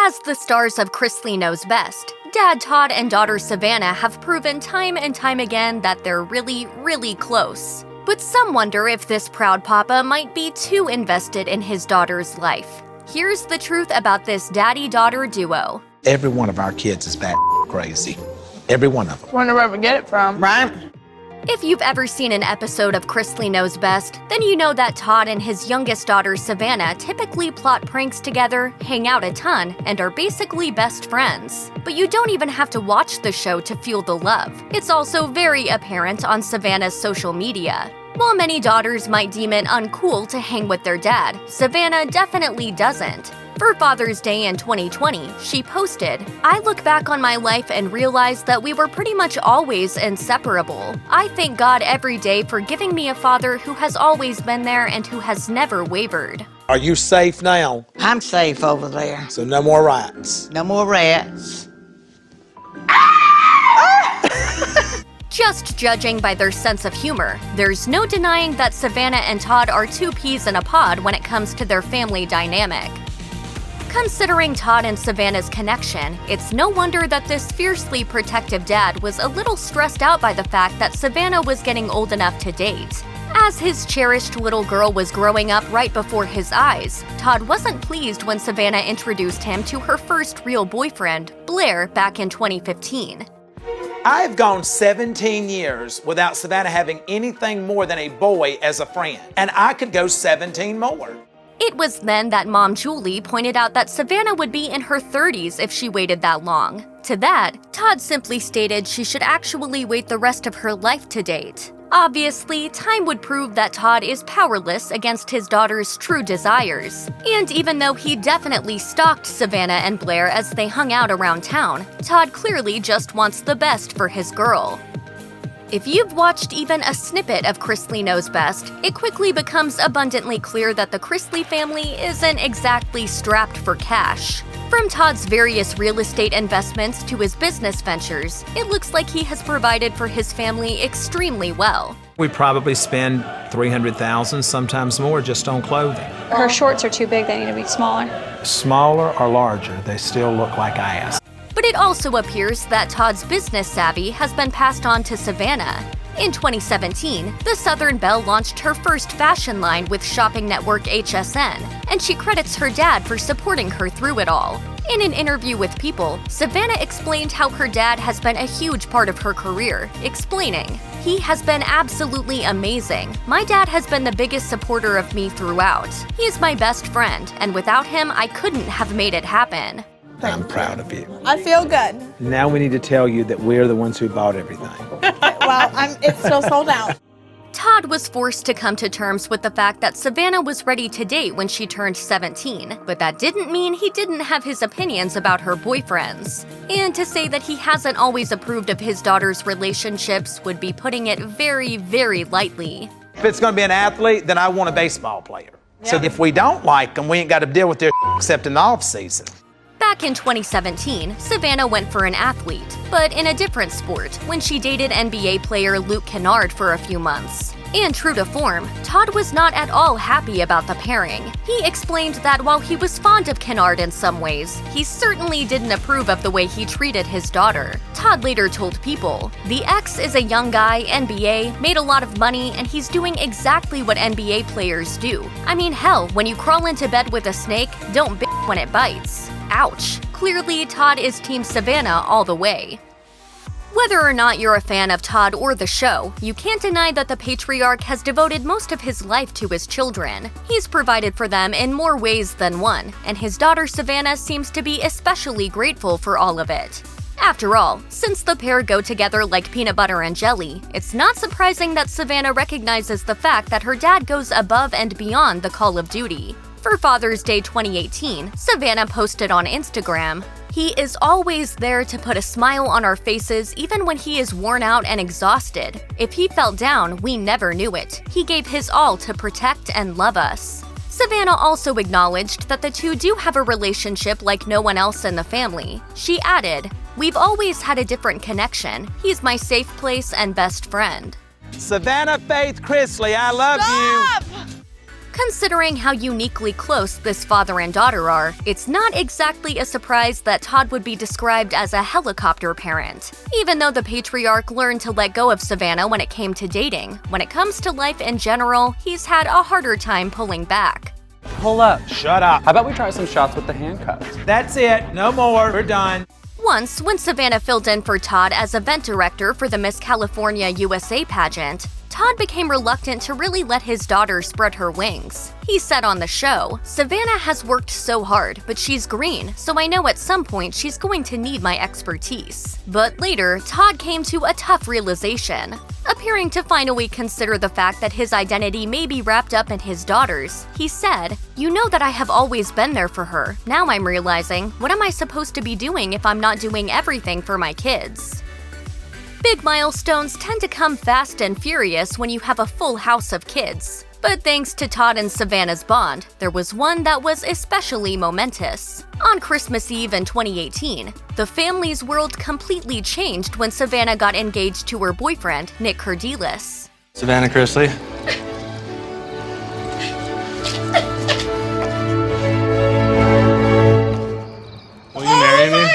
As the stars of Chrisley Knows Best, Dad Todd and daughter Savannah have proven time and time again that they're really, really close. But some wonder if this proud papa might be too invested in his daughter's life. Here's the truth about this daddy-daughter duo. Every one of our kids is bat crazy. Every one of them. Wonder where we get it from. Right? If you've ever seen an episode of Chrisley Knows Best, then you know that Todd and his youngest daughter Savannah typically plot pranks together, hang out a ton, and are basically best friends. But you don't even have to watch the show to feel the love. It's also very apparent on Savannah's social media. While many daughters might deem it uncool to hang with their dad, Savannah definitely doesn't. For Father's Day in 2020, she posted, "I look back on my life and realize that we were pretty much always inseparable. I thank God every day for giving me a father who has always been there and who has never wavered." Are you safe now? I'm safe over there. So no more rats. No more rats. Just judging by their sense of humor, there's no denying that Savannah and Todd are two peas in a pod when it comes to their family dynamic. Considering Todd and Savannah's connection, it's no wonder that this fiercely protective dad was a little stressed out by the fact that Savannah was getting old enough to date. As his cherished little girl was growing up right before his eyes, Todd wasn't pleased when Savannah introduced him to her first real boyfriend, Blair, back in 2015. I've gone 17 years without Savannah having anything more than a boy as a friend, and I could go 17 more. It was then that Mom Julie pointed out that Savannah would be in her 30s if she waited that long. To that, Todd simply stated she should actually wait the rest of her life to date. Obviously, time would prove that Todd is powerless against his daughter's true desires. And even though he definitely stalked Savannah and Blair as they hung out around town, Todd clearly just wants the best for his girl. If you've watched even a snippet of Chrisley Knows Best, it quickly becomes abundantly clear that the Chrisley family isn't exactly strapped for cash. From Todd's various real estate investments to his business ventures, it looks like he has provided for his family extremely well. We probably spend $300,000, sometimes more, just on clothing. Her shorts are too big, they need to be smaller. Smaller or larger, they still look like ass. But it also appears that Todd's business savvy has been passed on to Savannah. In 2017, the Southern Belle launched her first fashion line with shopping network HSN, and she credits her dad for supporting her through it all. In an interview with People, Savannah explained how her dad has been a huge part of her career, explaining, "He has been absolutely amazing. My dad has been the biggest supporter of me throughout. He is my best friend, and without him, I couldn't have made it happen." I'm proud of you. I feel good. Now we need to tell you that we're the ones who bought everything. Well, it's still sold out. Todd was forced to come to terms with the fact that Savannah was ready to date when she turned 17, but that didn't mean he didn't have his opinions about her boyfriends. And to say that he hasn't always approved of his daughter's relationships would be putting it very, very lightly. If it's going to be an athlete, then I want a baseball player. So if we don't like them, we ain't got to deal with their except in the off season. Back in 2017, Savannah went for an athlete, but in a different sport, when she dated NBA player Luke Kennard for a few months. And true to form, Todd was not at all happy about the pairing. He explained that while he was fond of Kennard in some ways, he certainly didn't approve of the way he treated his daughter. Todd later told People, "The ex is a young guy, NBA, made a lot of money, and he's doing exactly what NBA players do. I mean, hell, when you crawl into bed with a snake, don't bitch when it bites." Ouch. Clearly, Todd is Team Savannah all the way. Whether or not you're a fan of Todd or the show, you can't deny that the patriarch has devoted most of his life to his children. He's provided for them in more ways than one, and his daughter Savannah seems to be especially grateful for all of it. After all, since the pair go together like peanut butter and jelly, it's not surprising that Savannah recognizes the fact that her dad goes above and beyond the call of duty. For Father's Day 2018, Savannah posted on Instagram, "He is always there to put a smile on our faces even when he is worn out and exhausted. If he felt down, we never knew it. He gave his all to protect and love us." Savannah also acknowledged that the two do have a relationship like no one else in the family. She added, "We've always had a different connection. He's my safe place and best friend." Savannah Faith Chrisley, I love you. Considering how uniquely close this father and daughter are, it's not exactly a surprise that Todd would be described as a helicopter parent. Even though the patriarch learned to let go of Savannah when it came to dating, when it comes to life in general, he's had a harder time pulling back. Pull up. Shut up. How about we try some shots with the handcuffs? That's it. No more. We're done. Once, when Savannah filled in for Todd as event director for the Miss California USA pageant, Todd became reluctant to really let his daughter spread her wings. He said on the show, "Savannah has worked so hard, but she's green, so I know at some point she's going to need my expertise." But later, Todd came to a tough realization. Appearing to finally consider the fact that his identity may be wrapped up in his daughter's, he said, "You know that I have always been there for her. Now I'm realizing, what am I supposed to be doing if I'm not doing everything for my kids?" Big milestones tend to come fast and furious when you have a full house of kids. But thanks to Todd and Savannah's bond, there was one that was especially momentous. On Christmas Eve in 2018, the family's world completely changed when Savannah got engaged to her boyfriend, Nick Cardelis. Savannah Chrisley. Will you marry me?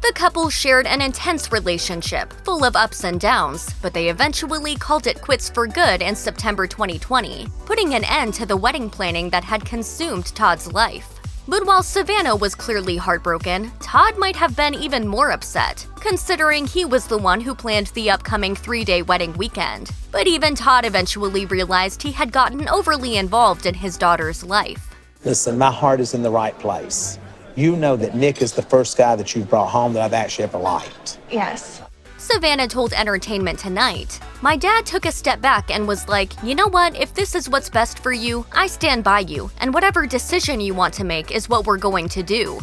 The couple shared an intense relationship, full of ups and downs, but they eventually called it quits for good in September 2020, putting an end to the wedding planning that had consumed Todd's life. But while Savannah was clearly heartbroken, Todd might have been even more upset, considering he was the one who planned the upcoming 3-day wedding weekend. But even Todd eventually realized he had gotten overly involved in his daughter's life. Listen, my heart is in the right place. You know that Nick is the first guy that you've brought home that I've actually ever liked. Yes. Savannah told Entertainment Tonight, "My dad took a step back and was like, you know what, if this is what's best for you, I stand by you, and whatever decision you want to make is what we're going to do."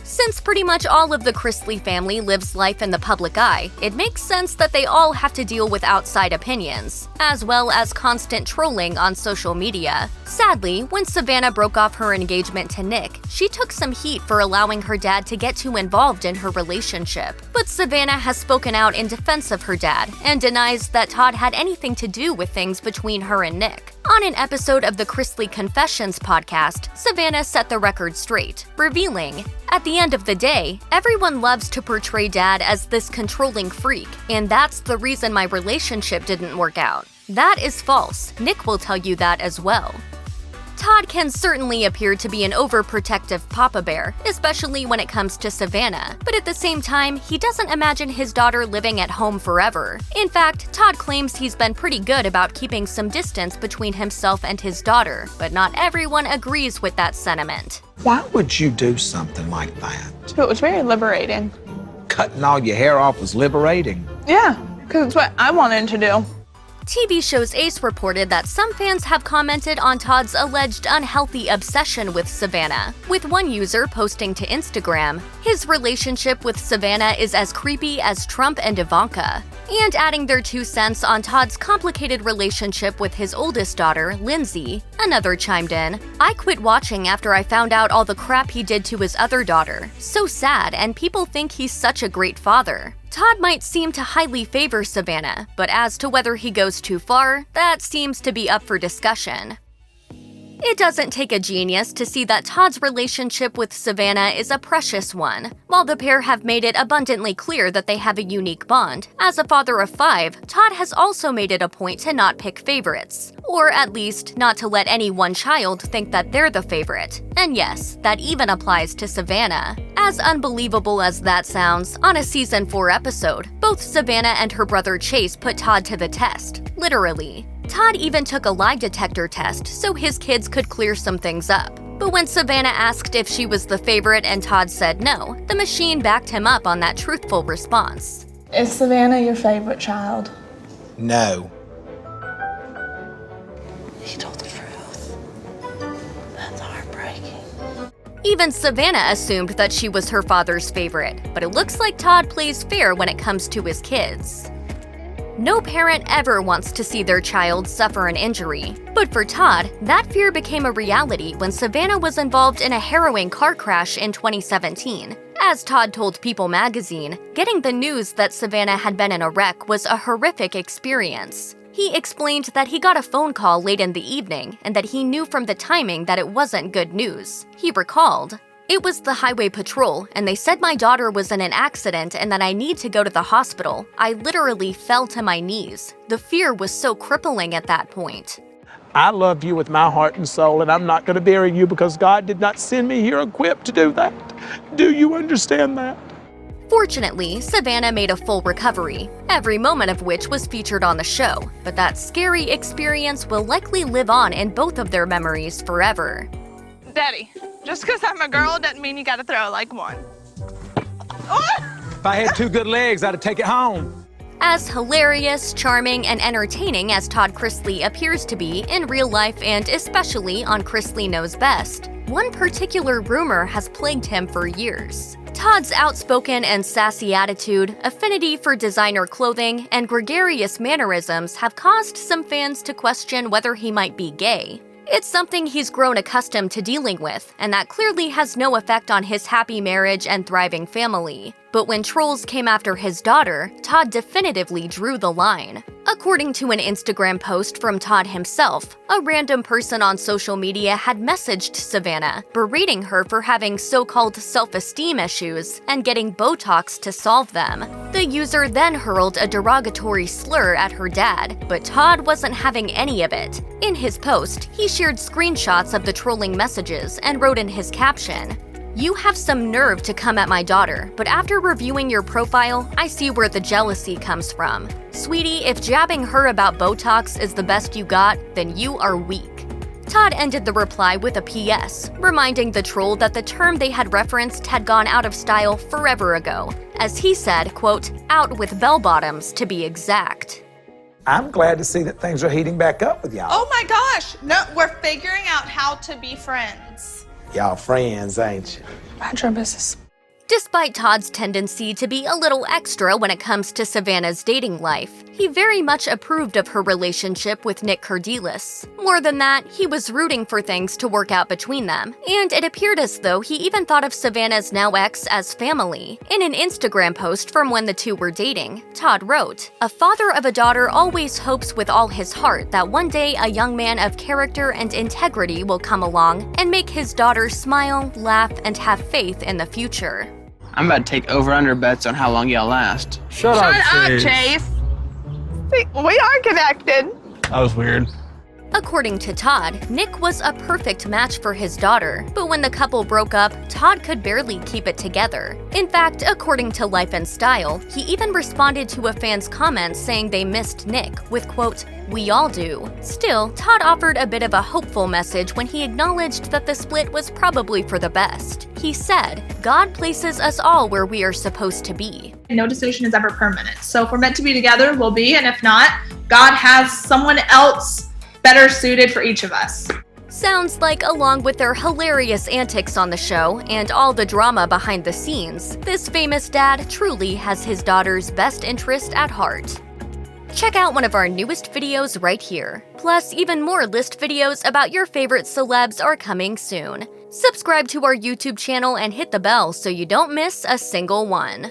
Since pretty much all of the Chrisley family lives life in the public eye, it makes sense that they all have to deal with outside opinions, as well as constant trolling on social media. Sadly, when Savannah broke off her engagement to Nick, she took some heat for allowing her dad to get too involved in her relationship. But Savannah has spoken out in defense of her dad and denies that Todd had anything to do with things between her and Nick. On an episode of the Chrisley Confessions podcast, Savannah set the record straight, revealing, "At the end of the day, everyone loves to portray Dad as this controlling freak, and that's the reason my relationship didn't work out. That is false. Nick will tell you that as well." Todd can certainly appear to be an overprotective papa bear, especially when it comes to Savannah, but at the same time, he doesn't imagine his daughter living at home forever. In fact, Todd claims he's been pretty good about keeping some distance between himself and his daughter, but not everyone agrees with that sentiment. Why would you do something like that? It was very liberating. Cutting all your hair off was liberating. Yeah, because it's what I wanted to do. TV show's Ace reported that some fans have commented on Todd's alleged unhealthy obsession with Savannah, with one user posting to Instagram, "His relationship with Savannah is as creepy as Trump and Ivanka," and adding their 2 cents on Todd's complicated relationship with his oldest daughter, Lindsay. Another chimed in, "I quit watching after I found out all the crap he did to his other daughter. So sad, and people think he's such a great father." Todd might seem to highly favor Savannah, but as to whether he goes too far, that seems to be up for discussion. It doesn't take a genius to see that Todd's relationship with Savannah is a precious one. While the pair have made it abundantly clear that they have a unique bond, as a father of 5, Todd has also made it a point to not pick favorites. Or at least, not to let any one child think that they're the favorite. And yes, that even applies to Savannah. As unbelievable as that sounds, on a Season 4 episode, both Savannah and her brother Chase put Todd to the test, literally. Todd even took a lie detector test so his kids could clear some things up. But when Savannah asked if she was the favorite and Todd said no, the machine backed him up on that truthful response. Is Savannah your favorite child? No. He told the truth. That's heartbreaking. Even Savannah assumed that she was her father's favorite, but it looks like Todd plays fair when it comes to his kids. No parent ever wants to see their child suffer an injury. But for Todd, that fear became a reality when Savannah was involved in a harrowing car crash in 2017. As Todd told People magazine, getting the news that Savannah had been in a wreck was a horrific experience. He explained that he got a phone call late in the evening and that he knew from the timing that it wasn't good news. He recalled, "It was the highway patrol, and they said my daughter was in an accident and that I need to go to the hospital. I literally fell to my knees. The fear was so crippling at that point." I love you with my heart and soul, and I'm not going to bury you because God did not send me here equipped to do that. Do you understand that? Fortunately, Savannah made a full recovery, every moment of which was featured on the show, but that scary experience will likely live on in both of their memories forever. Daddy, just because I'm a girl doesn't mean you gotta throw like one. If I had two good legs, I'd take it home. As hilarious, charming, and entertaining as Todd Chrisley appears to be in real life and especially on Chrisley Knows Best, one particular rumor has plagued him for years. Todd's outspoken and sassy attitude, affinity for designer clothing, and gregarious mannerisms have caused some fans to question whether he might be gay. It's something he's grown accustomed to dealing with, and that clearly has no effect on his happy marriage and thriving family. But when trolls came after his daughter, Todd definitively drew the line. According to an Instagram post from Todd himself, a random person on social media had messaged Savannah, berating her for having so-called self-esteem issues and getting Botox to solve them. The user then hurled a derogatory slur at her dad, but Todd wasn't having any of it. In his post, he shared screenshots of the trolling messages and wrote in his caption, "You have some nerve to come at my daughter, but after reviewing your profile, I see where the jealousy comes from. Sweetie, if jabbing her about Botox is the best you got, then you are weak." Todd ended the reply with a PS, reminding the troll that the term they had referenced had gone out of style forever ago. As he said, quote, "out with bell-bottoms to be exact." I'm glad to see that things are heating back up with y'all. Oh my gosh, no, we're figuring out how to be friends. Y'all friends, ain't you? Mind your business. Despite Todd's tendency to be a little extra when it comes to Savannah's dating life, he very much approved of her relationship with Nick Cardelis. More than that, he was rooting for things to work out between them, and it appeared as though he even thought of Savannah's now ex as family. In an Instagram post from when the two were dating, Todd wrote, "A father of a daughter always hopes with all his heart that one day a young man of character and integrity will come along and make his daughter smile, laugh, and have faith in the future." I'm about to take over-under bets on how long y'all last. Shut up, Chase. We are connected. That was weird. According to Todd, Nick was a perfect match for his daughter, but when the couple broke up, Todd could barely keep it together. In fact, according to Life and Style, he even responded to a fan's comment saying they missed Nick with, quote, "We all do." Still, Todd offered a bit of a hopeful message when he acknowledged that the split was probably for the best. He said, "God places us all where we are supposed to be." No decision is ever permanent. So if we're meant to be together, we'll be, and if not, God has someone else better suited for each of us. Sounds like along with their hilarious antics on the show and all the drama behind the scenes, this famous dad truly has his daughter's best interest at heart. Check out one of our newest videos right here. Plus, even more list videos about your favorite celebs are coming soon. Subscribe to our YouTube channel and hit the bell so you don't miss a single one.